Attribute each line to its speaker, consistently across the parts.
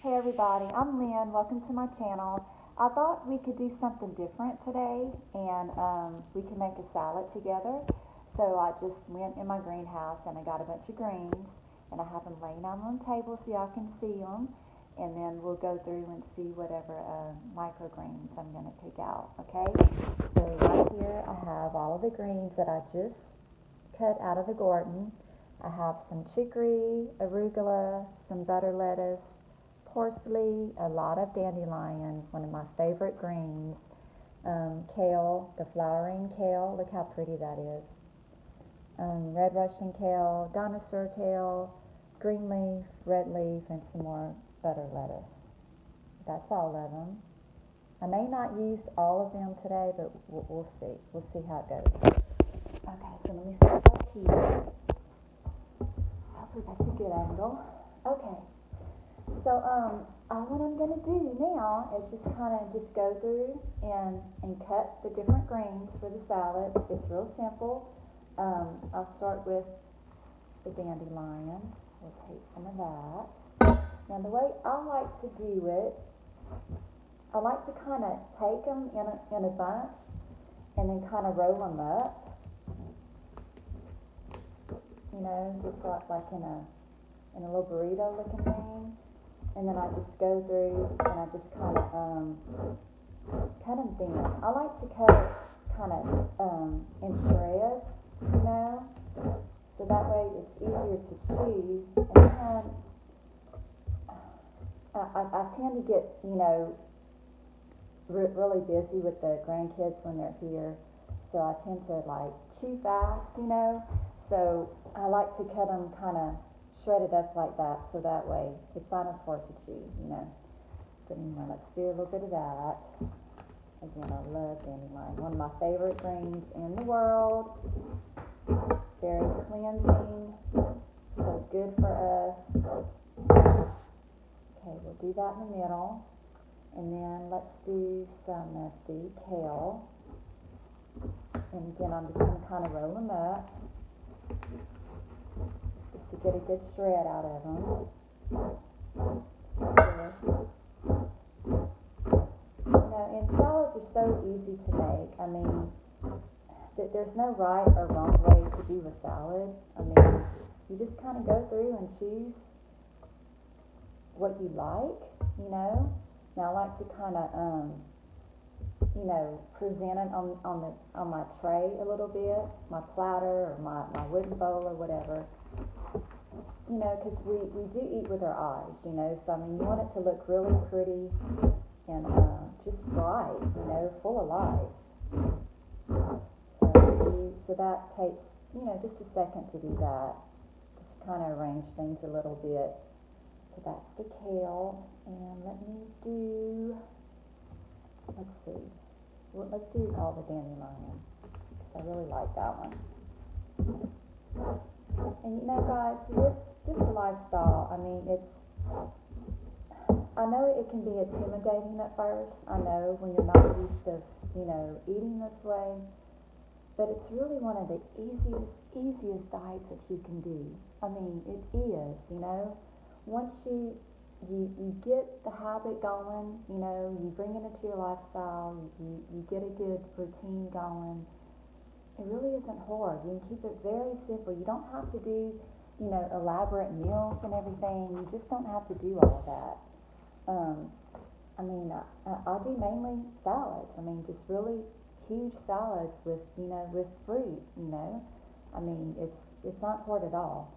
Speaker 1: Hey everybody, I'm Lynn. Welcome to my channel. I thought we could do something different today and we can make a salad together. So I just went in my greenhouse and I got a bunch of greens and I have them laying out on the table so y'all can see them. And then we'll go through and see whatever microgreens I'm going to pick out, okay? So right here I have all of the greens that I just cut out of the garden. I have some chicory, arugula, some butter lettuce, parsley, a lot of dandelion, one of my favorite greens, kale, the flowering kale, look how pretty that is, red Russian kale, dinosaur kale, green leaf, red leaf, and some more butter lettuce. That's all of them. I may not use all of them today, but we'll see. We'll see how it goes. Okay, so let me start up here. Hopefully that's a good angle. Okay. So what I'm gonna do now is just kind of just go through and cut the different greens for the salad. It's real simple. I'll start with the dandelion. We'll take some of that. Now the way I like to do it, I like to kind of take them in a bunch and then kind of roll them up. You know, just like in a little burrito looking thing. And then I just go through and I just kind of cut them thin. I like to cut it kind of in shreds, you know, so that way it's easier to chew. And then I tend to get, you know, really busy with the grandkids when they're here, so I tend to like chew fast, you know, so I like to cut them kind of shredded up like that, so that way it's not as hard to chew, you know. But anyway, let's do a little bit of that. Again, I love dandelion, one of my favorite greens in the world. Very cleansing, so good for us. Okay, we'll do that in the middle, and then let's do some of the kale. And again, I'm just going to kind of roll them up to get a good shred out of them. Like this. You know, and salads are so easy to make. I mean, there's no right or wrong way to do a salad. I mean, you just kind of go through and choose what you like, you know. Now I like to kind of, you know, present it on my tray a little bit, my platter or my wooden bowl or whatever. You know, because we do eat with our eyes, you know, so I mean, you want it to look really pretty and just bright, you know, full of life. So that takes, you know, just a second to do that. Just kind of arrange things a little bit. So that's the kale, and let me do, let's see, well, let's do all the dandelion, because I really like that one. And you know, guys, this lifestyle, I mean, I know it can be intimidating at first. I know when you're not used to, you know, eating this way, but it's really one of the easiest diets that you can do. I mean, it is, you know. Once you get the habit going, you know, you bring it into your lifestyle, you get a good routine going, it really isn't hard. You can keep it very simple. You don't have to do, you know, elaborate meals and everything. You just don't have to do all of that. I mean, I do mainly salads. I mean, just really huge salads with, you know, with fruit, you know. I mean, it's not hard at all.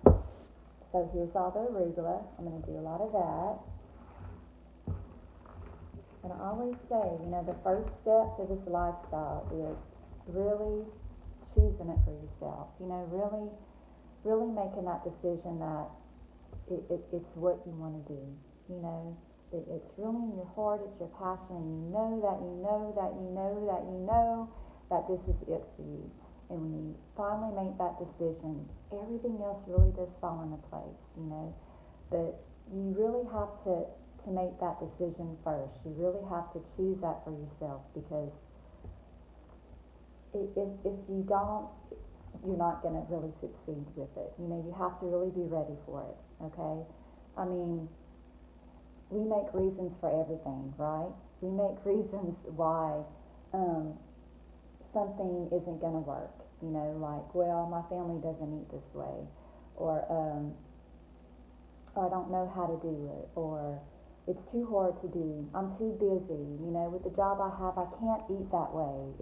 Speaker 1: So here's all the arugula. I'm going to do a lot of that. And I always say, you know, the first step to this lifestyle is really choosing it for yourself. You know, really making that decision that it's what you want to do. You know, it's really in your heart, it's your passion, and you know that this is it for you. And when you finally make that decision, everything else really does fall into place, you know. But you really have to make that decision first. You really have to choose that for yourself, because if you don't, you're not going to really succeed with it. You know, you have to really be ready for it, okay? I mean, we make reasons for everything, right? We make reasons why um, something isn't going to work. You know, like, well, my family doesn't eat this way, or I don't know how to do it, or it's too hard to do. I'm too busy. You know, with the job I have, I can't eat that way.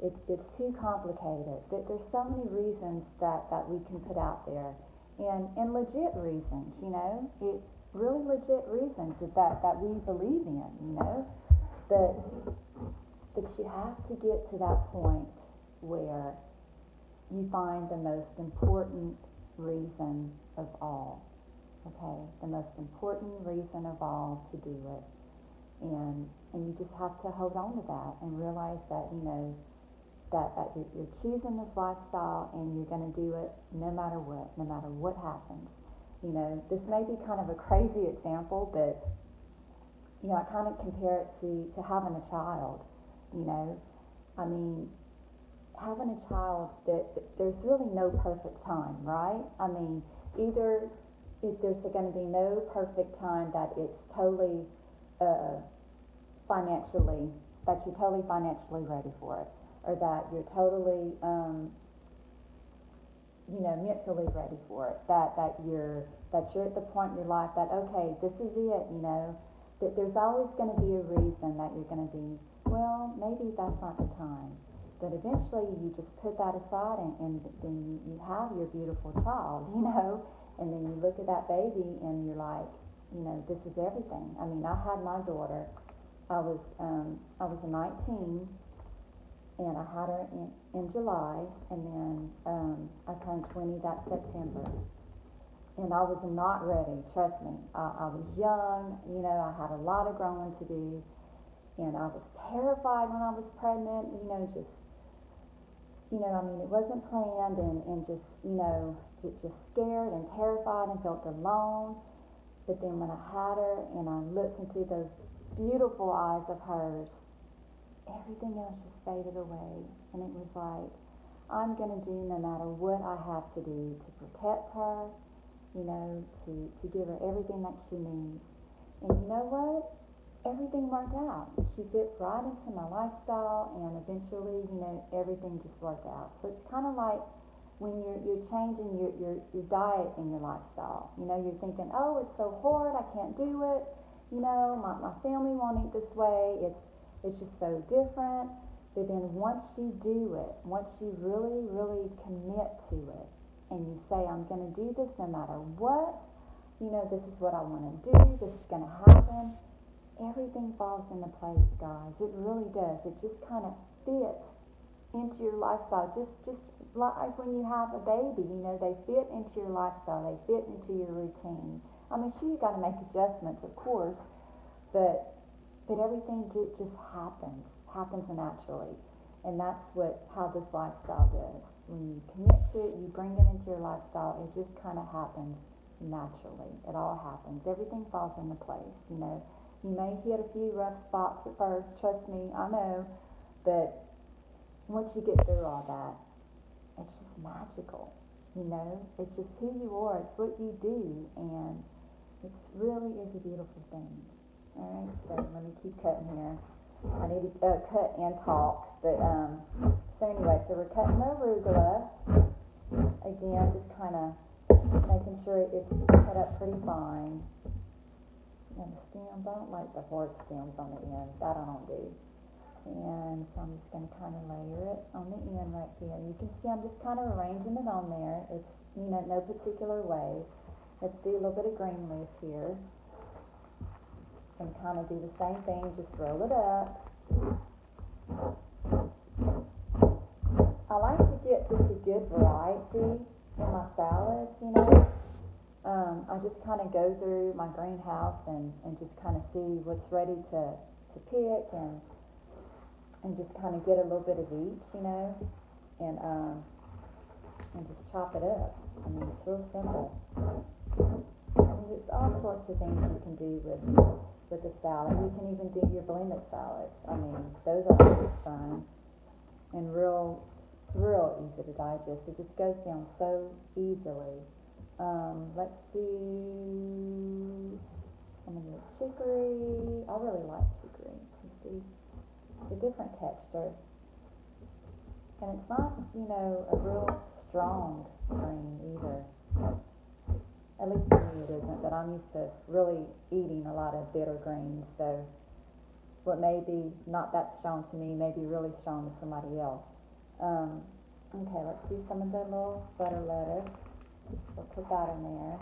Speaker 1: It's too complicated. There's so many reasons that we can put out there, and legit reasons. You know, it really legit reasons that we believe in. You know, but you have to get to that point where you find the most important reason of all. Okay, the most important reason of all to do it, and you just have to hold on to that and realize that, you know, that you're choosing this lifestyle and you're going to do it no matter what happens. You know, this may be kind of a crazy example, but you know, I kind of compare it to having a child. You know, I mean, having a child, that there's really no perfect time, right? I mean, either if there's going to be no perfect time that it's totally uh, financially, that you're totally financially ready for it, or that you're totally, you know, mentally ready for it, that you're at the point in your life that, okay, this is it, you know, that there's always going to be a reason that you're going to be, well, maybe that's not the time. But eventually you just put that aside, and then you have your beautiful child, you know, and then you look at that baby and you're like, you know, this is everything. I mean, I had my daughter, I was 19, and I had her in July, and then I turned 20 that September. And I was not ready, trust me. I was young, you know, I had a lot of growing to do, and I was terrified when I was pregnant, you know, just, you know, I mean, it wasn't planned, and just, you know, just scared and terrified and felt alone. But then when I had her and I looked into those beautiful eyes of hers, everything else just faded away. And it was like, I'm going to do no matter what I have to do to protect her, you know, to give her everything that she needs. And you know what? Everything worked out. She fit right into my lifestyle, and eventually, you know, everything just worked out. So it's kind of like when you're changing your diet and your lifestyle. You know, you're thinking, oh, it's so hard, I can't do it. You know, my family won't eat this way. It's just so different. But then once you do it, once you really, really commit to it, and you say, I'm going to do this no matter what, you know, this is what I want to do, this is going to happen, everything falls into place, guys. It really does. It just kind of fits into your lifestyle. Just like when you have a baby, you know, they fit into your lifestyle. They fit into your routine. I mean, sure, you got to make adjustments, of course, but everything just happens naturally. And that's how this lifestyle does. When you commit to it, you bring it into your lifestyle, it just kind of happens naturally. It all happens. Everything falls into place, you know. You may hit a few rough spots at first, trust me, I know, but once you get through all that, it's just magical, you know. It's just who you are, it's what you do, and it really is a beautiful thing. Alright, so let me keep cutting here. I need to cut and talk, but so anyway, so we're cutting the arugula. Again, just kind of making sure it's cut up pretty fine. And the stems, I don't like the hard stems on the end. That I don't do. And so I'm just going to kind of layer it on the end right here. You can see I'm just kind of arranging it on there. It's, you know, no particular way. Let's do a little bit of green leaf here. And kind of do the same thing, just roll it up. I like to get just a good variety in my salads, you know. I just kind of go through my greenhouse and just kind of see what's ready to pick, and just kind of get a little bit of each, you know, and just chop it up. I mean, it's real simple. I mean, there's all sorts of things you can do with the salad. You can even do your blended salads. I mean, those are always fun and real easy to digest. It just goes down so easily. Let's do some of the chicken different texture. And it's not, you know, a real strong green either. At least for me it isn't, but I'm used to really eating a lot of bitter greens, so what may be not that strong to me may be really strong to somebody else. Okay, let's do some of the little butter lettuce. We'll put that in there.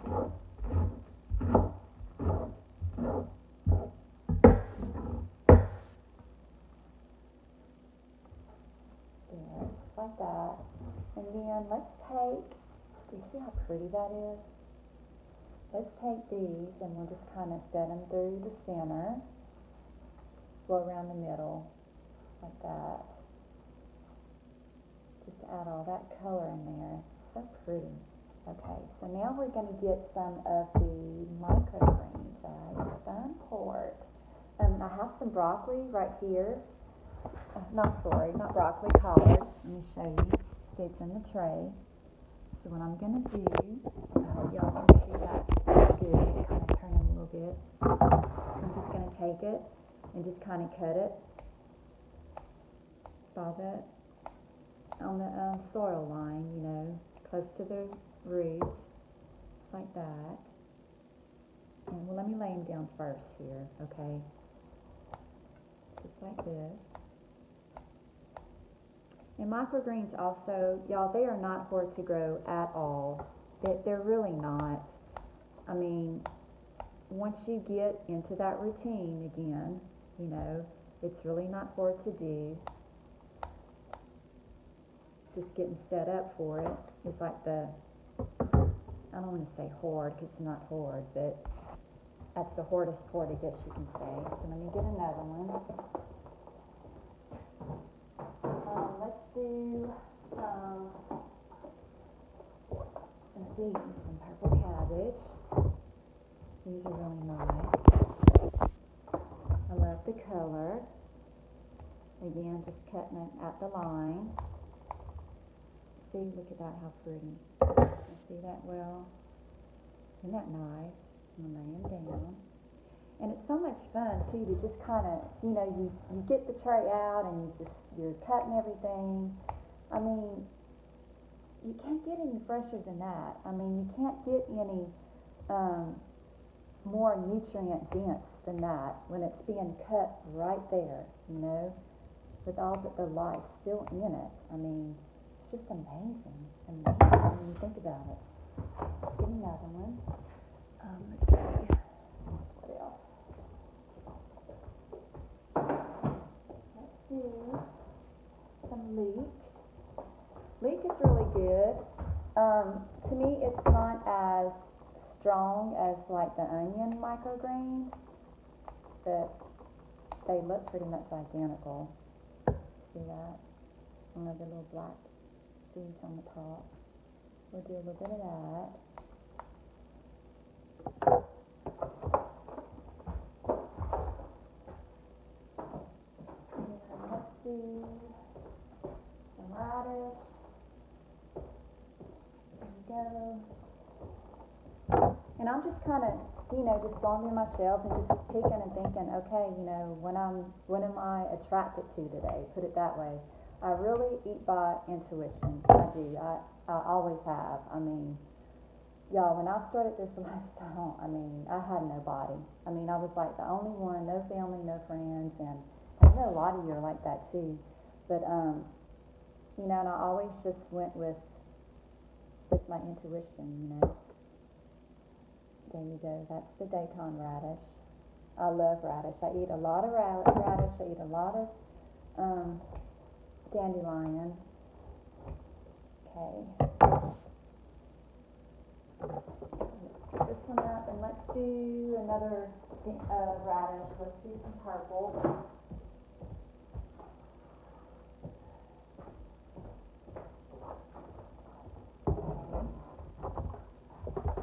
Speaker 1: There, just like that. And then let's take, do you see how pretty that is? Let's take these and we'll just kind of set them through the center. Go around the middle, like that. Just to add all that color in there. So pretty. Okay, so now we're going to get some of the microgreens. I done poured. I have some broccoli right here. Not broccoli, collard. Let me show you. See, it's in the tray. So what I'm going to do, I hope y'all can see that good. Kind of turn it a little bit. I'm just going to take it and just kind of cut it by on the soil line, you know, close to the roots, just like that. And well, let me lay them down first here, okay? Just like this. And microgreens also, y'all, they are not hard to grow at all. They're really not. I mean, once you get into that routine again, you know, it's really not hard to do. Just getting set up for it is like I don't want to say hard because it's not hard, but that's the hardest part, I guess you can say. So let me get another one. Let's do some of these, some purple cabbage. These are really nice. I love the color. Again, just cutting it at the line. See, look at that, how pretty. You see that well? Isn't that nice? I'm going to lay them down. And it's so much fun, too, to just kind of, you know, you get the tray out and you're cutting everything. I mean, you can't get any fresher than that. I mean, you can't get any more nutrient dense than that when it's being cut right there, you know, with all the life still in it. I mean, it's just amazing when you think about it. Let's get another one. Let's see. What else? Let's do some leek. Leek is really good. To me, it's not as strong as like the onion microgreens, but they look pretty much identical. See that? Another little black seeds on the top. We'll do a little bit of that. And let's do some radish. There we go. And I'm just kind of, you know, just going through my shelves and just picking and thinking, okay, you know, what am I attracted to today? Put it that way. I really eat by intuition. I do. I always have. I mean, y'all, when I started this lifestyle, I mean, I had nobody. I mean, I was like the only one, no family, no friends, and I know a lot of you are like that too. But you know, and I always just went with my intuition, you know. There you go. That's the Dayton radish. I love radish. I eat a lot of radish. I eat a lot of dandelion. Okay. Let's get this one up and let's do another radish. Let's do some purple.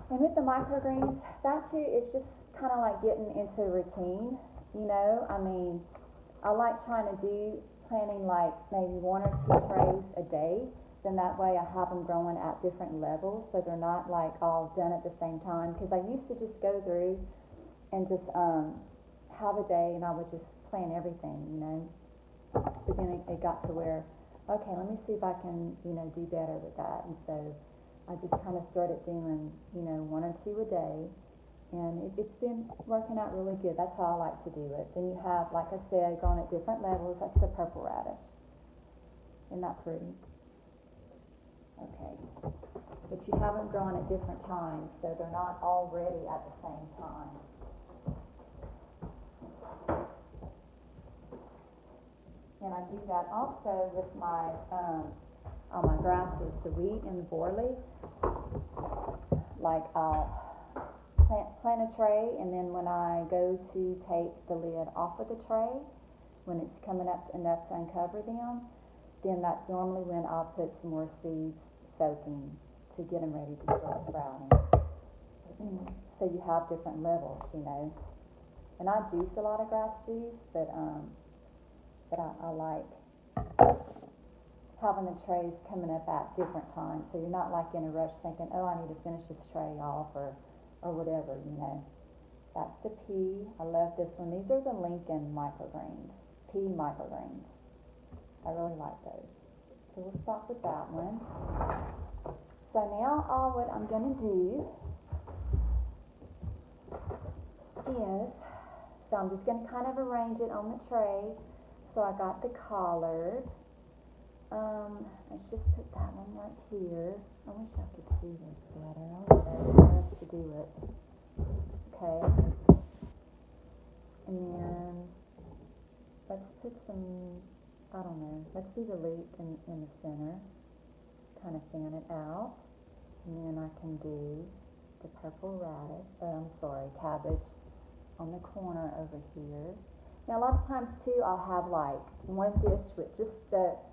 Speaker 1: And with the microgreens, that too is just kind of like getting into routine, you know. I mean, I like trying to do planting like maybe 1 or 2 trays a day. Then that way I have them growing at different levels, so they're not like all done at the same time. Because I used to just go through and just have a day and I would just plant everything, you know. But then it got to where, okay, let me see if I can, do better with that. And so I just kind of started doing, one or two a day. And it's been working out really good. That's how I like to do it. Then you have, like I said, grown at different levels. That's the purple radish. Isn't that pretty? Okay. But you have them grown at different times, so they're not all ready at the same time. And I do that also with my on my grasses, the wheat and the barley. Like I'll plant a tray, and then when I go to take the lid off of the tray, when it's coming up enough to uncover them, then that's normally when I'll put some more seeds soaking to get them ready to start sprouting. So you have different levels, And I juice a lot of grass juice, but I like having the trays coming up at different times, so you're not like in a rush thinking, oh, I need to finish this tray off or whatever, That's the pea. I love this one. These are the Lincoln microgreens, pea microgreens. I really like those. So we'll stop with that one. So now what I'm going to do is, so I'm just going to kind of arrange it on the tray. So I got the collard. Let's just put that one right here. I wish I could see this better. I don't know how else to do it. Okay. And then let's put some, I don't know, let's do the leek in the center. Just kind of fan it out. And then I can do the purple radish, cabbage on the corner over here. Now a lot of times too, I'll have like one dish with just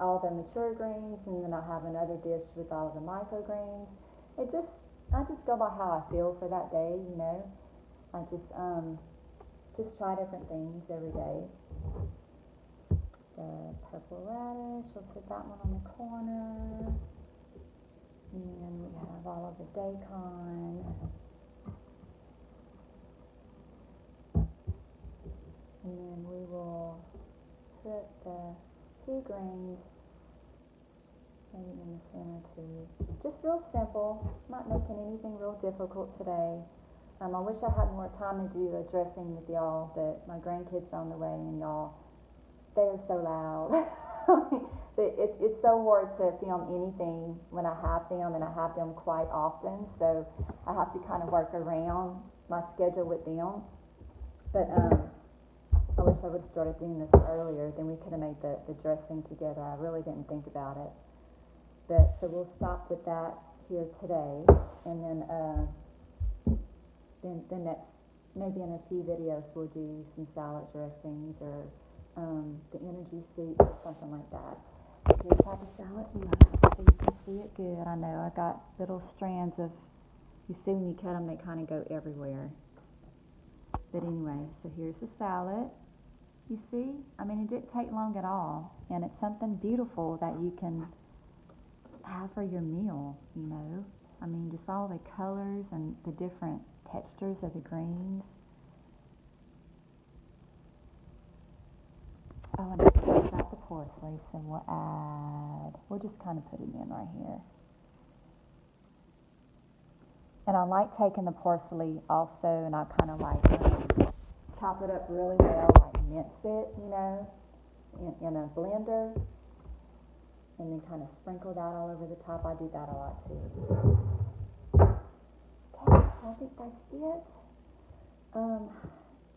Speaker 1: all the mature greens, and then I'll have another dish with all the microgreens. I just go by how I feel for that day, I just try different things every day. The purple radish, we'll put that one on the corner. And then we have all of the daikon. And then we will put the pea grains maybe in the center too. Just real simple, not making anything real difficult today. I wish I had more time to do a dressing with y'all, but my grandkids are on the way, and y'all, they are so loud. It's so hard to film anything when I have them, and I have them quite often, so I have to kind of work around my schedule with them. But I wish I would have started doing this earlier, then we could have made the dressing together. I really didn't think about it. But so we'll stop with that here today, and then next, maybe in a few videos, we'll do some salad dressings or the energy soup or something like that. Here's how the salad looks, so you can see it good. I know I got little strands of, you see when you cut them, they kind of go everywhere. But anyway, so here's the salad. You see? I mean, it didn't take long at all, and it's something beautiful that you can have for your meal, I mean, just all the colors and the different textures of the greens. Oh, and I forgot about the parsley, so we'll just kind of put it in right here. And I like taking the parsley also, and I kind of like chop it up really well, like mince it, in a blender, and then kind of sprinkle that all over the top. I do that a lot too. Okay, I think that's it.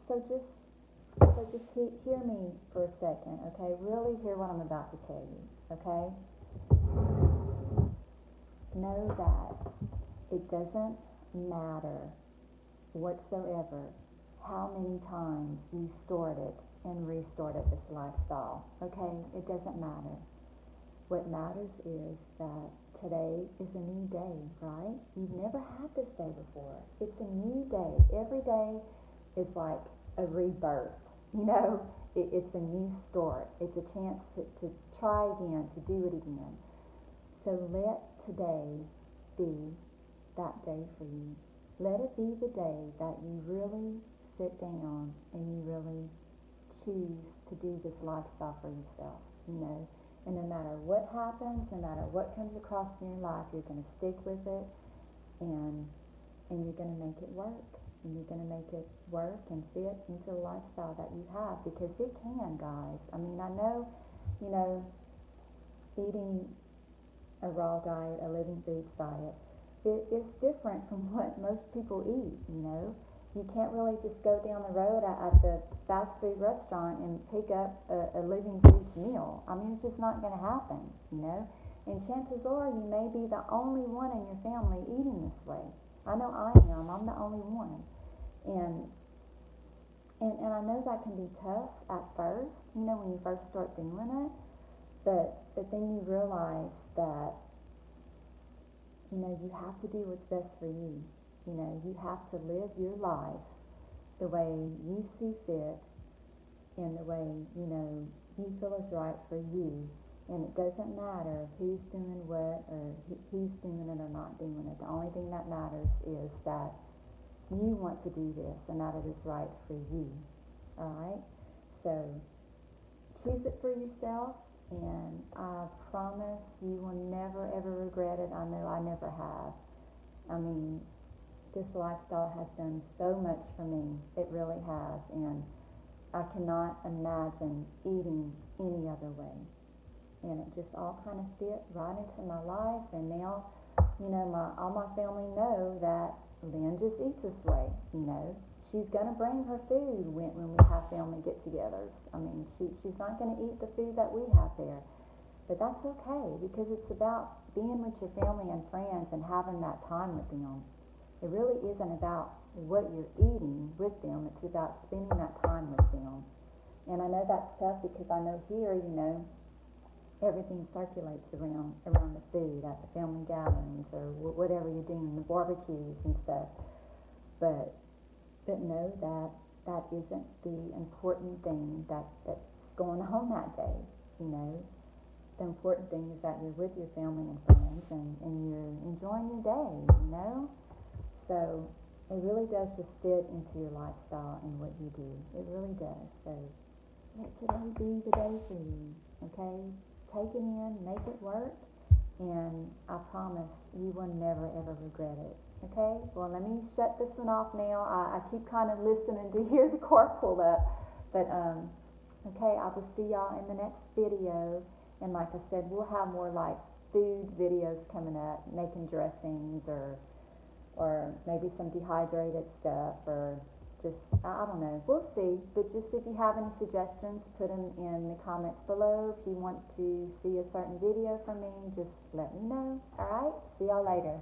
Speaker 1: So just hear me for a second, okay? Really hear what I'm about to tell you, okay? Know that it doesn't matter whatsoever how many times you stored it and restored it, this lifestyle, okay? It doesn't matter. What matters is that today is a new day, right? You've never had this day before. It's a new day. Every day is like a rebirth, It's a new start. It's a chance to try again, to do it again. So let today be that day for you. Let it be the day that you really sit down and you really choose to do this lifestyle for yourself, you know. And no matter what happens, no matter what comes across in your life, you're going to stick with it, and you're going to make it work. And you're going to make it work and fit into the lifestyle that you have, because it can, guys. I mean, I know, you know, eating a raw diet, a living foods diet, it's different from what most people eat, you know. You can't really just go down the road at the fast food restaurant and pick up a living foods meal. I mean, it's just not going to happen, you know. And chances are you may be the only one in your family eating this way. I know I am. I'm the only one. And I know that can be tough at first, you know, when you first start doing it. But then you realize that, you know, you have to do what's best for you. You know, you have to live your life the way you see fit, and the way, you know, you feel is right for you. And it doesn't matter who's doing what, or who's doing it or not doing it. The only thing that matters is that you want to do this, and that it is right for you. Alright? So, choose it for yourself, and I promise you will never ever regret it. I know I never have. I mean, this lifestyle has done so much for me. It really has, and I cannot imagine eating any other way. And it just all kind of fit right into my life, and now, you know, all my family know that Lynn just eats this way, you know. She's going to bring her food when we have family get-togethers. I mean, she's not going to eat the food that we have there. But that's okay, because it's about being with your family and friends and having that time with them. It really isn't about what you're eating with them. It's about spending that time with them. And I know that's tough, because I know here, you know, everything circulates around the food at the family gatherings, or whatever you're doing, the barbecues and stuff. But know that isn't the important thing that's going on that day, you know. The important thing is that you're with your family and friends, and you're enjoying your day, you know. So it really does just fit into your lifestyle and what you do. It really does. So let today be the day for you, okay? Take it in, make it work, and I promise you will never ever regret it. Okay, well, let me shut this one off now. I keep kind of listening to hear the car pull up. But, okay, I will see y'all in the next video. And like I said, we'll have more like food videos coming up, making dressings, or maybe some dehydrated stuff, or just, I don't know. We'll see. But just if you have any suggestions, put them in the comments below. If you want to see a certain video from me, just let me know. All right, see y'all later.